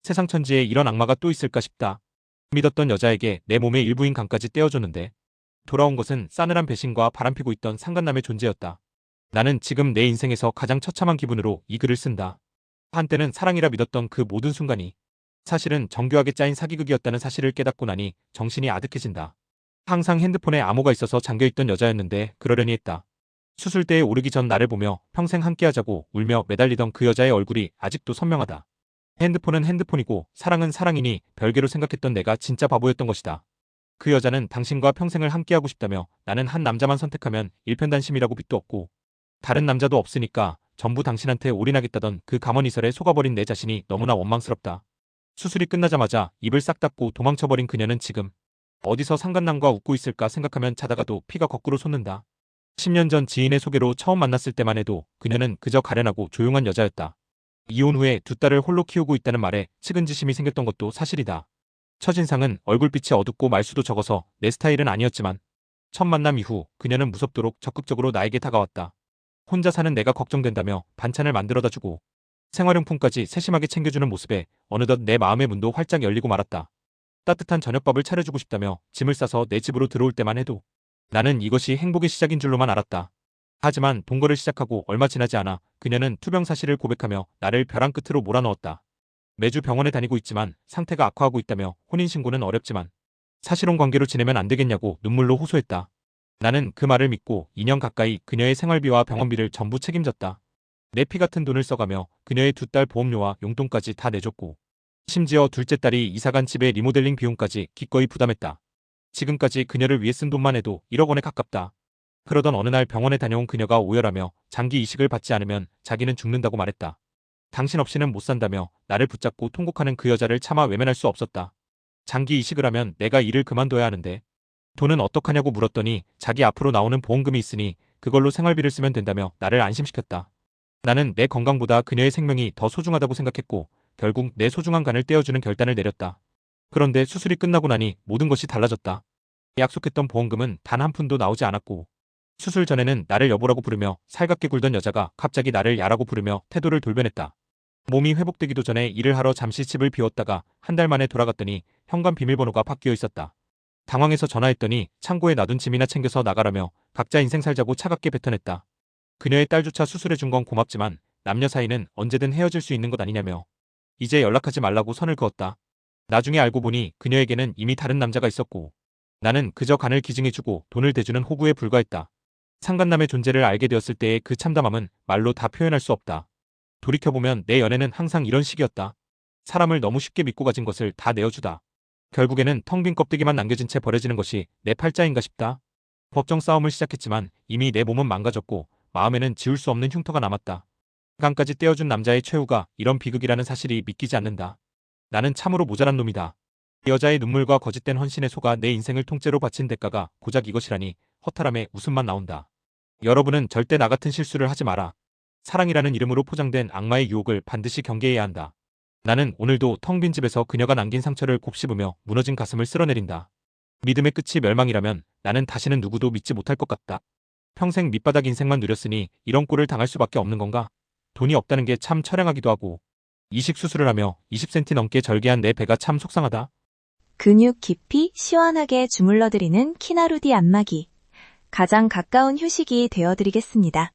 세상 천지에 이런 악마가 또 있을까 싶다. 믿었던 여자에게 내 몸의 일부인 간까지 떼어줬는데 돌아온 것은 싸늘한 배신과 바람피고 있던 상간남의 존재였다. 나는 지금 내 인생에서 가장 처참한 기분으로 이 글을 쓴다. 한때는 사랑이라 믿었던 그 모든 순간이 사실은 정교하게 짜인 사기극이었다는 사실을 깨닫고 나니 정신이 아득해진다. 항상 핸드폰에 암호가 있어서 잠겨있던 여자였는데 그러려니 했다. 수술대에 오르기 전 나를 보며 평생 함께하자고 울며 매달리던 그 여자의 얼굴이 아직도 선명하다. 핸드폰은 핸드폰이고 사랑은 사랑이니 별개로 생각했던 내가 진짜 바보였던 것이다. 그 여자는 당신과 평생을 함께하고 싶다며 나는 한 남자만 선택하면 일편단심이라고 빚도 없고 다른 남자도 없으니까 전부 당신한테 올인하겠다던 그 감언이설에 속아버린 내 자신이 너무나 원망스럽다. 수술이 끝나자마자 입을 싹 닫고 도망쳐버린 그녀는 지금 어디서 상간남과 웃고 있을까 생각하면 자다가도 피가 거꾸로 솟는다. 10년 전 지인의 소개로 처음 만났을 때만 해도 그녀는 그저 가련하고 조용한 여자였다. 이혼 후에 두 딸을 홀로 키우고 있다는 말에 측은지심이 생겼던 것도 사실이다. 첫인상은 얼굴빛이 어둡고 말수도 적어서 내 스타일은 아니었지만 첫 만남 이후 그녀는 무섭도록 적극적으로 나에게 다가왔다. 혼자 사는 내가 걱정된다며 반찬을 만들어다 주고 생활용품까지 세심하게 챙겨주는 모습에 어느덧 내 마음의 문도 활짝 열리고 말았다. 따뜻한 저녁밥을 차려주고 싶다며 짐을 싸서 내 집으로 들어올 때만 해도 나는 이것이 행복의 시작인 줄로만 알았다. 하지만 동거를 시작하고 얼마 지나지 않아 그녀는 투병 사실을 고백하며 나를 벼랑 끝으로 몰아넣었다. 매주 병원에 다니고 있지만 상태가 악화하고 있다며 혼인신고는 어렵지만 사실혼 관계로 지내면 안 되겠냐고 눈물로 호소했다. 나는 그 말을 믿고 2년 가까이 그녀의 생활비와 병원비를 전부 책임졌다. 내 피 같은 돈을 써가며 그녀의 두 딸 보험료와 용돈까지 다 내줬고 심지어 둘째 딸이 이사간 집의 리모델링 비용까지 기꺼이 부담했다. 지금까지 그녀를 위해 쓴 돈만 해도 1억 원에 가깝다. 그러던 어느 날 병원에 다녀온 그녀가 오열하며 장기 이식을 받지 않으면 자기는 죽는다고 말했다. 당신 없이는 못 산다며 나를 붙잡고 통곡하는 그 여자를 차마 외면할 수 없었다. 장기 이식을 하면 내가 일을 그만둬야 하는데 돈은 어떡하냐고 물었더니 자기 앞으로 나오는 보험금이 있으니 그걸로 생활비를 쓰면 된다며 나를 안심시켰다. 나는 내 건강보다 그녀의 생명이 더 소중하다고 생각했고 결국 내 소중한 간을 떼어주는 결단을 내렸다. 그런데 수술이 끝나고 나니 모든 것이 달라졌다. 약속했던 보험금은 단 한 푼도 나오지 않았고 수술 전에는 나를 여보라고 부르며 살갑게 굴던 여자가 갑자기 나를 야라고 부르며 태도를 돌변했다. 몸이 회복되기도 전에 일을 하러 잠시 집을 비웠다가 한 달 만에 돌아갔더니 현관 비밀번호가 바뀌어 있었다. 당황해서 전화했더니 창고에 놔둔 짐이나 챙겨서 나가라며 각자 인생 살자고 차갑게 뱉어냈다. 그녀의 딸조차 수술해준 건 고맙지만 남녀 사이는 언제든 헤어질 수 있는 것 아니냐며 이제 연락하지 말라고 선을 그었다. 나중에 알고 보니 그녀에게는 이미 다른 남자가 있었고 나는 그저 간을 기증해주고 돈을 대주는 호구에 불과했다. 상간남의 존재를 알게 되었을 때의 그 참담함은 말로 다 표현할 수 없다. 돌이켜보면 내 연애는 항상 이런 식이었다. 사람을 너무 쉽게 믿고 가진 것을 다 내어주다. 결국에는 텅 빈 껍데기만 남겨진 채 버려지는 것이 내 팔자인가 싶다. 법정 싸움을 시작했지만 이미 내 몸은 망가졌고 마음에는 지울 수 없는 흉터가 남았다. 간까지 떼어준 남자의 최후가 이런 비극이라는 사실이 믿기지 않는다. 나는 참으로 모자란 놈이다. 여자의 눈물과 거짓된 헌신에 속아 내 인생을 통째로 바친 대가가 고작 이것이라니 허탈함에 웃음만 나온다. 여러분은 절대 나 같은 실수를 하지 마라. 사랑이라는 이름으로 포장된 악마의 유혹을 반드시 경계해야 한다. 나는 오늘도 텅 빈 집에서 그녀가 남긴 상처를 곱씹으며 무너진 가슴을 쓸어내린다. 믿음의 끝이 멸망이라면 나는 다시는 누구도 믿지 못할 것 같다. 평생 밑바닥 인생만 누렸으니 이런 꼴을 당할 수밖에 없는 건가? 돈이 없다는 게 참 처량하기도 하고 이식 수술을 하며 20cm 넘게 절개한 내 배가 참 속상하다. 근육 깊이 시원하게 주물러드리는 키나루디 안마기. 가장 가까운 휴식이 되어드리겠습니다.